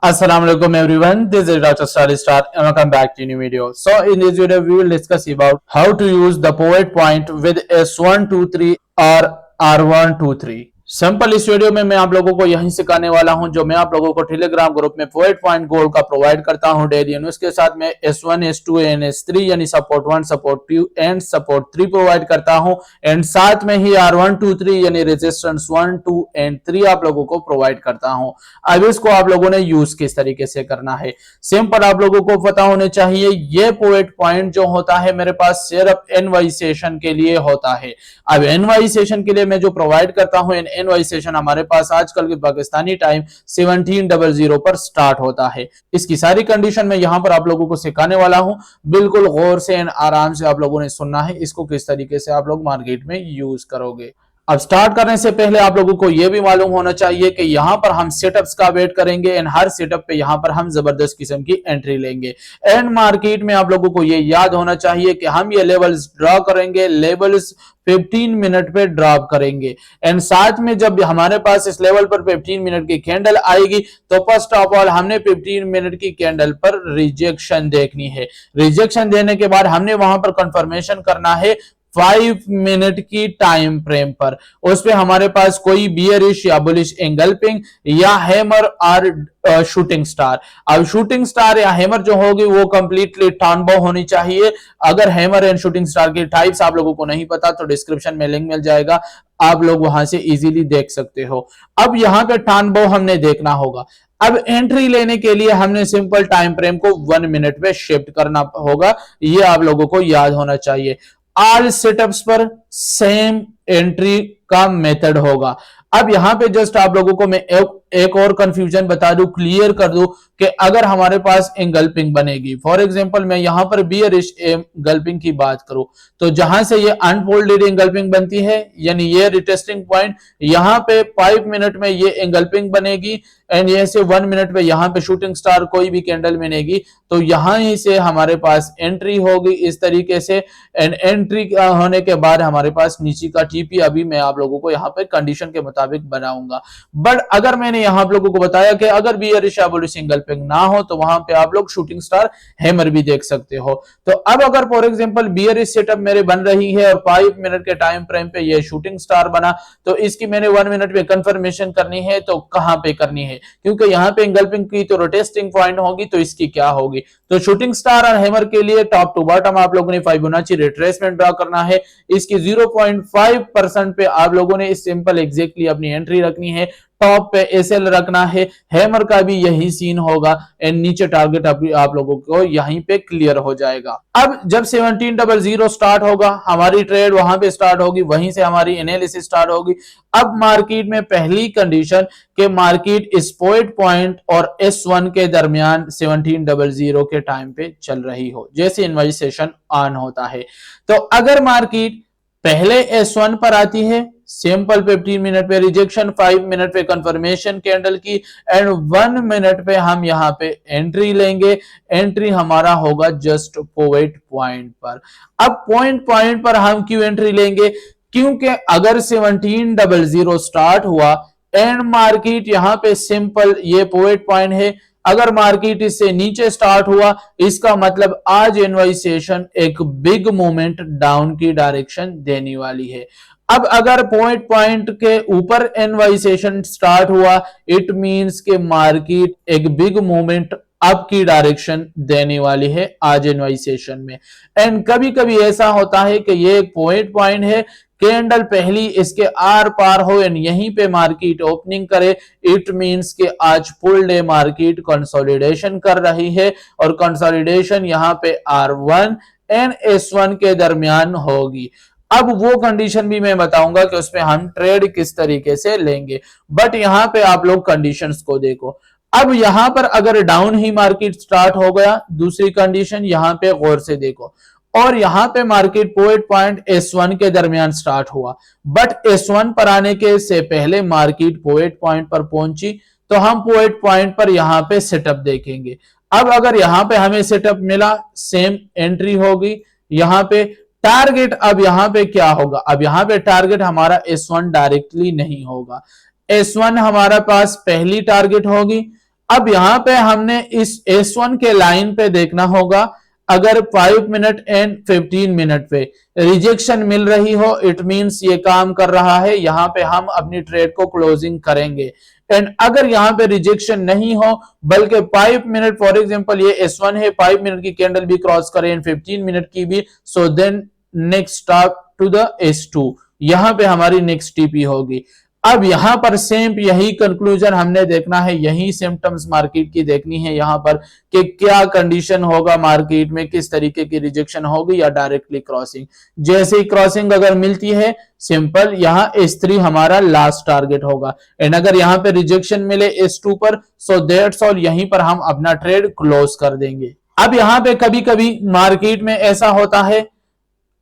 Assalamualaikum everyone, this is Dr. Study Start and welcome back to a new video. So in this video we will discuss about how to use the pivot point with S123 or R123. Simple इस video में मैं आप लोगों को यही सिखाने वाला हूं जो मैं आप लोगों को टेलीग्राम ग्रुप में पॉइंट पॉइंट गोल का प्रोवाइड करता हूं डेली। उसके साथ में S1 S2 एंड S3 यानी support 1 support 2 and support 3 provide करता हूं एंड साथ में ही R123 यानी रेजिस्टेंस 1 2 एंड 3 आप लोगों को प्रोवाइड करता हूं। अब इसको आप लोगों ने यूज किस तरीके से करना है सिंपल आप लोगों को पता होने चाहिए। ये पॉइंट पॉइंट जो होता है मेरे पास सिर्फ एनवाई सेशन के लिए होता है। अब एनवाई सेशन के लिए मैं जो प्रोवाइड करता हूं एनवाई सेशन हमारे पास आजकल के पाकिस्तानी टाइम 1700 पर स्टार्ट होता है। इसकी सारी कंडीशन में यहां पर आप लोगों को सिखाने वाला हूं, बिल्कुल गौर से एंड आराम से आप लोगों ने सुनना है। इसको किस तरीके से आप लोग मार्केट में यूज करोगे। अब स्टार्ट करने से पहले आप लोगों को यह भी मालूम होना चाहिए कि यहां पर हम सेटअप्स का वेट करेंगे एंड हर सेटअप पे यहां पर हम जबरदस्त किस्म की एंट्री लेंगे। एंड मार्केट में आप लोगों को यह याद होना चाहिए कि हम ये लेवल्स ड्रॉ करेंगे, लेवल्स 15 मिनट पे ड्रॉप करेंगे एंड साथ में जब हमारे पास इस लेवल पर 15 मिनट की कैंडल आएगी तो फर्स्ट ऑफ ऑल हमने 15 मिनट की कैंडल पर रिजेक्शन देखनी है। रिजेक्शन देने के बाद हमने वहां पर कंफर्मेशन करना है 5 मिनट की टाइम फ्रेम पर। उस पे हमारे पास कोई बियरिश या बुलिश एंगल्पिंग या हैमर और शूटिंग स्टार। अब शूटिंग स्टार या हैमर जो होगी वो कंप्लीटली टर्नबो होनी चाहिए। अगर हैमर एंड शूटिंग स्टार की टाइप्स आप लोगों को नहीं पता तो डिस्क्रिप्शन में लिंक मिल जाएगा, आप लोग वहां से इजीली देख सकते हो। अब यहां पे टर्नबो हमने देखना होगा। अब एंट्री लेने के लिए हमने सिंपल टाइम फ्रेम को 1 मिनट पे शिफ्ट करना होगा, ये आप लोगों को याद होना चाहिए। ऑल सेटअप्स पर सेम एंट्री का मेथड होगा। अब यहां पे जस्ट आप लोगों को मैं एक और कंफ्यूजन बता दूं, क्लियर कर दूं कि अगर हमारे पास एंगल्पिंग बनेगी, फॉर एग्जांपल मैं यहां पर बियरिश एंगल्पिंग की बात करूं तो जहां से ये अनफोल्डेड एंगल्पिंग बनती है यानी ये रिटेस्टिंग पॉइंट, यहां पे 5 मिनट में ये एंगल्पिंग बनेगी एंड ये से 1 मिनट में यहां पे शूटिंग स्टार कोई भी कैंडल बनेगी तो यहां ही से हमारे पास एंट्री होगी इस तरीके से। एंड एंट्री होने के बाद हमारे पास नीचे का टीपी अभी मैं आप लोगों को यहां पे कंडीशन के मुताबिक बनाऊंगा। बट अगर मैंने यहां आप लोगों को बताया कि अगर बियरिश या बुलिश एंगल्पिंग ना हो तो वहां पे आप लोग शूटिंग स्टार हैमर भी देख सकते हो। तो अब अगर फॉर एग्जांपल बियरिश सेटअप मेरे बन रही है और 5 मिनट के टाइम फ्रेम पे ये शूटिंग स्टार बना तो इसकी मैंने 1 मिनट में कंफर्मेशन करनी है तो कहां पे करनी है, क्योंकि यहां पे एंगल्पिंग की तो रोटेटिंग पॉइंट होगी तो इसकी क्या होगी। तो शूटिंग स्टार और हैमर के लिए टॉप टू बॉटम आप लोगों ने फिबोनाची रिट्रेसमेंट ड्रॉ करना है। इसकी 0.5% पे आप लोगों ने इस सिंपल एग्जैक्टली अपनी एंट्री रखनी है, टॉप पे एसएल रखना है। हैमर का भी यही सीन होगा एंड नीचे टारगेट आप लोगों को यहीं पे क्लियर हो जाएगा। अब जब 1700 स्टार्ट होगा हमारी ट्रेड वहां पे स्टार्ट होगी, वहीं से हमारी एनालिसिस स्टार्ट होगी। अब मार्केट में पहली कंडीशन के मार्केट इस पॉइंट और S1 के दरमियान 1700 के टाइम पे चल रही हो जैसे इनवाइस सेशन ऑन होता है। तो अगर मार्केट पहले S1 पर आती है, सिंपल 15 मिनट पे रिजेक्शन, 5 मिनट पे कंफर्मेशन कैंडल की एंड 1 मिनट पे हम यहां पे एंट्री लेंगे। एंट्री हमारा होगा जस्ट पॉइंट पर। अब पॉइंट पर हम क्यों एंट्री लेंगे, क्योंकि अगर 1700 स्टार्ट हुआ एंड मार्केट यहां पे सिंपल ये पॉइंट है, अगर मार्केट इससे नीचे स्टार्ट हुआ इसका मतलब आज एनवाई सेशन एक बिग मूवमेंट डाउन की डायरेक्शन देने वाली है। अब अगर पॉइंट के ऊपर एनवाई सेशन स्टार्ट हुआ इट मींस के मार्केट एक बिग मूवमेंट अप की डायरेक्शन देने वाली है आज एनवाई सेशन में। एंड कभी कभी ऐसा होता है कि ये एक पॉइंट है, कैंडल पहली इसके आर पार हो एंड यहीं पे मार्केट ओपनिंग करे, इट मींस के आज फुल डे मार्केट कंसोलिडेशन कर रही है और कंसोलिडेशन यहां पे R1 एंड S1 के दरमियान होगी। अब वो कंडीशन भी मैं बताऊंगा कि उसमें हम ट्रेड किस तरीके से लेंगे, बट यहां पे आप लोग कंडीशंस को देखो। अब यहां पर अगर डाउन ही मार्केट स्टार्ट हो गया, दूसरी कंडीशन यहां पे गौर से देखो, और यहां पे मार्केट पॉइंट S1 के दरमियान स्टार्ट हुआ बट S1 पर आने के से पहले मार्केट पॉइंट पर पहुंची तो हम पॉइंट पर यहां पे सेटअप देखेंगे। अब अगर यहां पे हमें सेटअप मिला सेम एंट्री होगी यहां पे। टारगेट अब यहां पे क्या होगा, अब यहां पे टारगेट हमारा S1 डायरेक्टली नहीं होगा, S1 हमारा पास पहली टारगेट होगी। अब यहां पे हमने इस S1 के लाइन पे देखना होगा, अगर 5 मिनट एंड 15 मिनट पे रिजेक्शन मिल रही हो, इट मींस ये काम कर रहा है, यहां पे हम अपनी ट्रेड को क्लोजिंग करेंगे। एंड अगर यहां पे रिजेक्शन नहीं हो बल्कि 5 मिनट, फॉर एग्जांपल ये S1 है, 5 मिनट की कैंडल भी क्रॉस करे एंड 15 मिनट की भी, so then next stop to the S2, यहां पे हमारी नेक्स्ट टीपी होगी। अब यहां पर सेम यही कंक्लूजन हमने देखना है, यही सिम्टम्स मार्केट की देखनी है यहां पर कि क्या कंडीशन होगा मार्केट में, किस तरीके की रिजेक्शन होगी या डायरेक्टली क्रॉसिंग। जैसे ही क्रॉसिंग अगर मिलती है, सिंपल यहां S3 हमारा लास्ट टारगेट होगा। एंड अगर यहां पे रिजेक्शन मिले S2 पर, सो दैट्स ऑल, यहीं पर हम अपना ट्रेड क्लोज कर देंगे। अब यहां पे कभी कभी मार्केट में ऐसा होता है,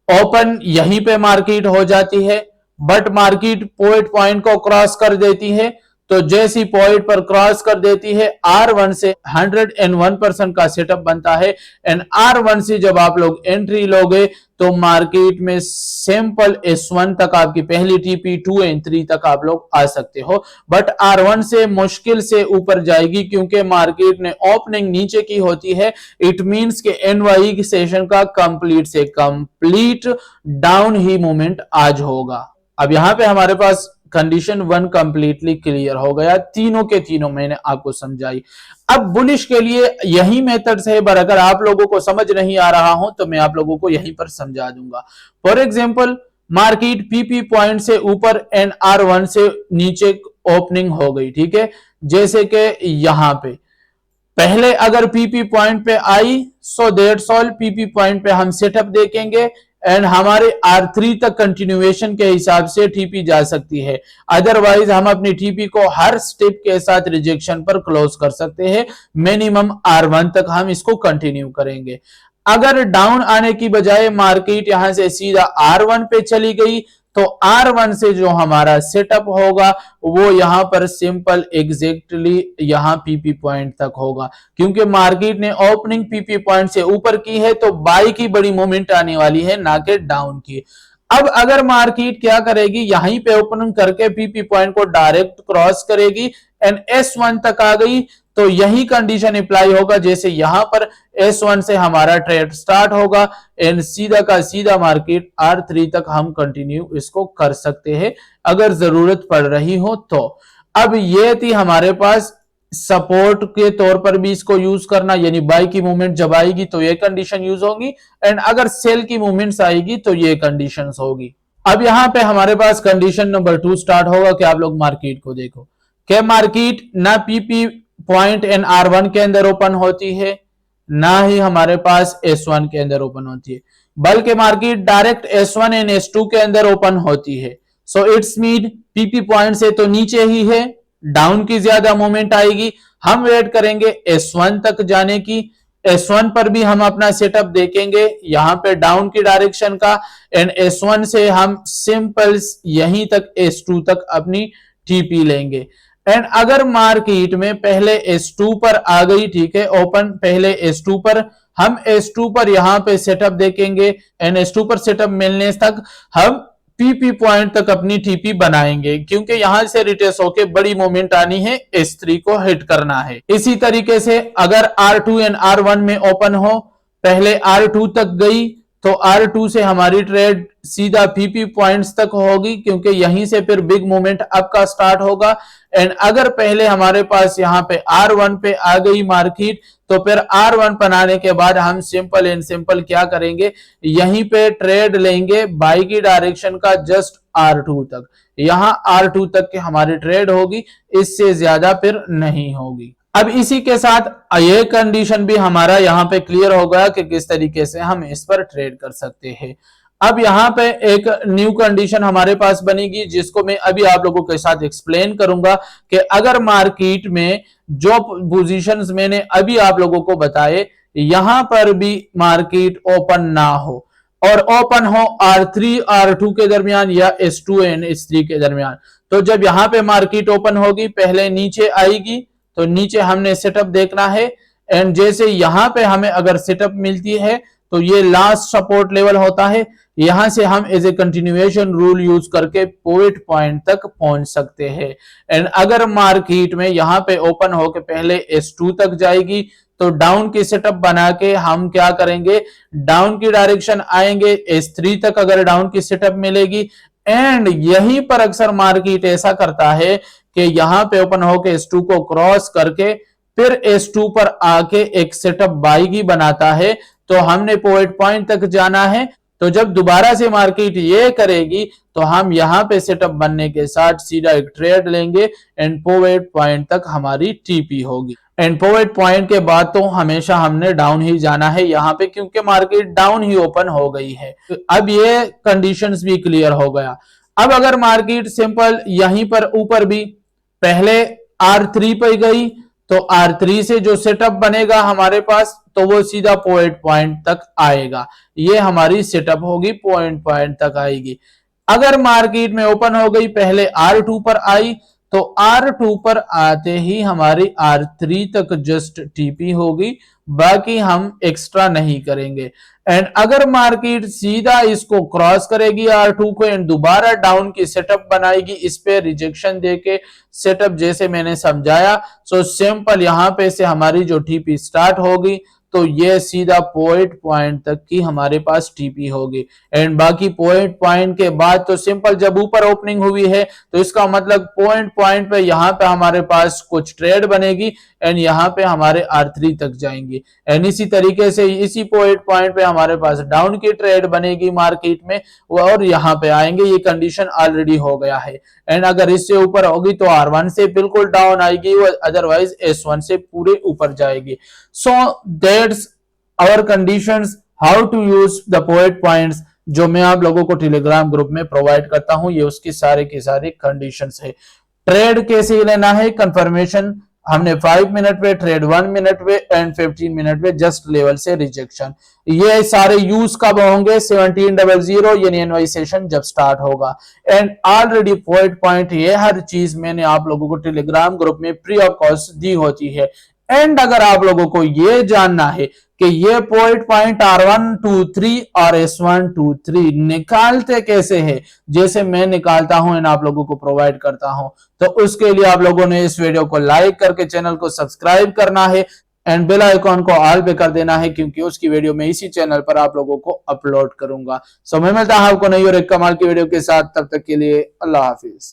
ओपन यहीं पे मार्केट हो जाती है बट मार्केट पोएट पॉइंट को क्रॉस कर देती है, तो जैसी पॉइंट पर क्रॉस कर देती है R1 से 101% का सेटअप बनता है। एंड R1 से जब आप लोग एंट्री लोगे तो मार्केट में सिंपल S1 तक आपकी पहली टीपी, 2 एंड 3 तक आप लोग आ सकते हो, बट R1 से मुश्किल से ऊपर जाएगी क्योंकि मार्केट ने ओपनिंग नीचे की होती है। इट मींस के NY की सेशन का कंप्लीट से कंप्लीट डाउन ही मूवमेंट आज होगा। अब यहां पे हमारे पास कंडीशन 1 कंप्लीटली क्लियर हो गया, तीनों के तीनों मैंने आपको समझाई। अब बुलिश के लिए यही मेथड्स है, पर अगर आप लोगों को समझ नहीं आ रहा हो तो मैं आप लोगों को यहीं पर समझा दूंगा। For example market PP point से ऊपर एंड R1 से नीचे ओपनिंग हो गई, ठीक है, जैसे कि यहां पे पहले अगर PP पॉइंट पे आई, so that's all, PP point पे हम सेटअप देखेंगे एंड हमारे R3 तक कंटिन्यूएशन के हिसाब से टीपी जा सकती है। अदरवाइज हम अपनी टीपी को हर स्टेप के साथ रिजेक्शन पर क्लोज कर सकते हैं, मिनिमम R1 तक हम इसको कंटिन्यू करेंगे। अगर डाउन आने की बजाय मार्केट यहां से सीधा R1 पे चली गई तो R1 से जो हमारा सेटअप होगा वो यहां पर सिंपल एग्जैक्टली यहां PP पॉइंट तक होगा, क्योंकि मार्केट ने ओपनिंग PP पॉइंट से ऊपर की है तो बाई की बड़ी मूवमेंट आने वाली है, ना कि डाउन की। अब अगर मार्केट क्या करेगी, यहीं पे ओपनिंग करके PP पॉइंट को डायरेक्ट क्रॉस करेगी एंड S1 तक आ गई तो यही कंडीशन अप्लाई होगा, जैसे यहां पर S1 से हमारा ट्रेड स्टार्ट होगा एंड सीधा का सीधा मार्केट R3 तक हम कंटिन्यू इसको कर सकते हैं अगर जरूरत पड़ रही हो तो। अब ये थी हमारे पास सपोर्ट के तौर पर भी इसको यूज करना, यानी बाई की मूवमेंट जब आएगी तो ये कंडीशन यूज होगी एंड अगर सेल की मूवमेंट्स आएगी तो ये कंडीशंस होगी। अब यहां पे हमारे पास कंडीशन नंबर 2 स्टार्ट होगा कि आप लोग मार्केट को देखो कि मार्केट ना PP पॉइंट एंड R1 के अंदर ओपन होती है, ना ही हमारे पास S1 के अंदर ओपन होती है, बल्कि market direct S1 and S2 के अंदर ओपन होती है। So it's mean PP point से तो नीचे ही है, डाउन की ज्यादा मूवमेंट आएगी, हम वेट करेंगे S1 तक जाने की। S1 पर भी हम अपना सेटअप देखेंगे यहां पे डाउन की डायरेक्शन का एंड S1 से हम सिंपल यहीं तक S2 तक अपनी टीपी लेंगे। एंड अगर मार्केट में पहले S2 पर आ गई, ठीक है, ओपन पहले S2 पर, हम S2 पर यहां पे सेटअप देखेंगे एंड S2 पर सेटअप मिलने तक हम PP पॉइंट तक अपनी टीपी बनाएंगे, क्योंकि यहां से रिटेस होके बड़ी मूवमेंट आनी है, S3 को हिट करना है। इसी तरीके से अगर R2 एंड R1 में ओपन हो, पहले R2 तक गई तो R2 से हमारी ट्रेड सीधा PP पॉइंट्स तक होगी, क्योंकि यहीं से फिर बिग मूवमेंट अप का स्टार्ट होगा। एंड अगर पहले हमारे पास यहाँ पे R1 पे आ गई मार्केट तो फिर R1 बनाने के बाद हम सिंपल एंड सिंपल क्या करेंगे, यहीं पे ट्रेड लेंगे बाई की डायरेक्शन का जस्ट R2 तक, यहां R2 तक की हमारी ट्रेड होगी, इससे ज्यादा फिर नहीं होगी। अब इसी के साथ ये कंडीशन भी हमारा यहाँ पे क्लियर हो गया कि किस तरीके से हम इस पर ट्रेड कर सकते हैं। अब यहाँ पे एक न्यू कंडीशन हमारे पास बनेगी जिसको मैं अभी आप लोगों के साथ एक्सप्लेन करूंगा कि अगर मार्केट में जो पोजीशंस मैंने अभी आप लोगों को बताए यहां पर भी मार्केट ओपन ना हो और ओपन हो R3 R2 के दरमियान या S2 एंड S3 के दरमियान, तो जब यहां पे मार्केट ओपन होगी पहले नीचे आएगी तो नीचे हमने सेटअप देखना है एंड जैसे यहां पे हमें अगर सेटअप मिलती है तो ये लास्ट सपोर्ट लेवल होता है, यहां से हम as a continuation rule use करके पोवेट पॉइंट तक पहुंच सकते हैं। एंड अगर मार्केट में यहां पे ओपन होके पहले S2 तक जाएगी तो डाउन की सेटअप बना के हम क्या करेंगे, डाउन की डायरेक्शन आएंगे, S3 तक अगर डाउन की सेटअप मिलेगी। एंड यहीं पर अक्सर मार्केट ऐसा करता है कि यहां पे ओपन होके S2 को क्रॉस करके फिर S2 पर आके एक सेटअप बाई की बनाता है। तो हमने पोवेट पॉइंट तक जाना है, तो जब दोबारा से मार्केट ये करेगी तो हम यहां पे सेटअप बनने के साथ सीधा एक ट्रेड लेंगे एंड पोवेट पॉइंट तक हमारी टीपी होगी। एंड पोवेट पॉइंट के बाद तो हमेशा हमने डाउन ही जाना है यहाँ पे, क्योंकि मार्केट डाउन ही ओपन हो गई है। तो अब ये कंडीशंस भी क्लियर हो गया। अब अगर मार्केट सिंपल यहीं पर ऊपर भी पहले R3 पे गई तो R3 से जो सेटअप बनेगा हमारे पास तो वो सीधा पोवेट पॉइंट तक आएगा। ये हमारी सेटअप होगी, पॉइंट तक आएगी। अगर मार्केट में ओपन हो गई पहले R2 पर आई तो R2 पर आते ही हमारी R3 तक जस्ट टीपी होगी, बाकी हम एक्स्ट्रा नहीं करेंगे। एंड अगर मार्केट सीधा इसको क्रॉस करेगी R2 को एंड दोबारा डाउन की सेटअप बनाएगी, इस पे रिजेक्शन देके सेटअप जैसे मैंने समझाया, सो सिंपल यहां पे से हमारी जो टीपी स्टार्ट होगी तो ये सीधा पोवेट पॉइंट तक की हमारे पास टीपी होगी। एंड बाकी पोवेट पॉइंट के बाद तो सिंपल जब ऊपर ओपनिंग हुई है तो इसका मतलब पॉइंट पे यहाँ पे हमारे पास कुछ ट्रेड बनेगी एंड यहाँ पे हमारे R3 तक जाएंगी। एंड इसी तरीके से इसी पोवेट पॉइंट पे हमारे पास डाउन की ट्रेड बनेगी मार्केट में और यहाँ पे आएंगे। ये कंडीशन ऑलरेडी हो गया है। एंड अगर इससे ऊपर होगी तो R1 से बिल्कुल डाउन आएगी, अदरवाइज S1 से पूरे ऊपर जाएगी। So that's our conditions how to use the pivot points, जो मैं आप लोगों को टेलीग्राम ग्रुप में प्रोवाइड करता हूं। ये उसकी सारे की सारी कंडीशंस है। ट्रेड कैसे लेना है, कंफर्मेशन हमने 5 मिनट पे, ट्रेड 1 मिनट पे एंड 15 मिनट पे जस्ट लेवल से रिजेक्शन। ये सारे यूज कब होंगे, 1700 यानी एनवाई सेशन जब स्टार्ट होगा। एंड ऑलरेडी पोवेट पॉइंट ये हर चीज मैंने आप लोगों को टेलीग्राम ग्रुप में फ्री ऑफ कॉस्ट दी होती है। एंड अगर आप लोगों को ये जानना है कि ये पोवेट पॉइंट R1, 2, 3 और S1, 2, 3 निकालते कैसे हैं, जैसे मैं निकालता हूं एंड आप लोगों को प्रोवाइड करता हूं, तो उसके लिए आप लोगों ने इस वीडियो को लाइक करके चैनल को सब्सक्राइब करना है एंड बेल आइकॉन को ऑल पे कर देना है, क्योंकि उसकी वीडियो मैं इसी चैनल पर आप लोगों को अपलोड करूंगा। सो मैं मिलता हूं आपको नई और एक कमाल की वीडियो के साथ, तब तक के लिए अल्लाह हाफिज।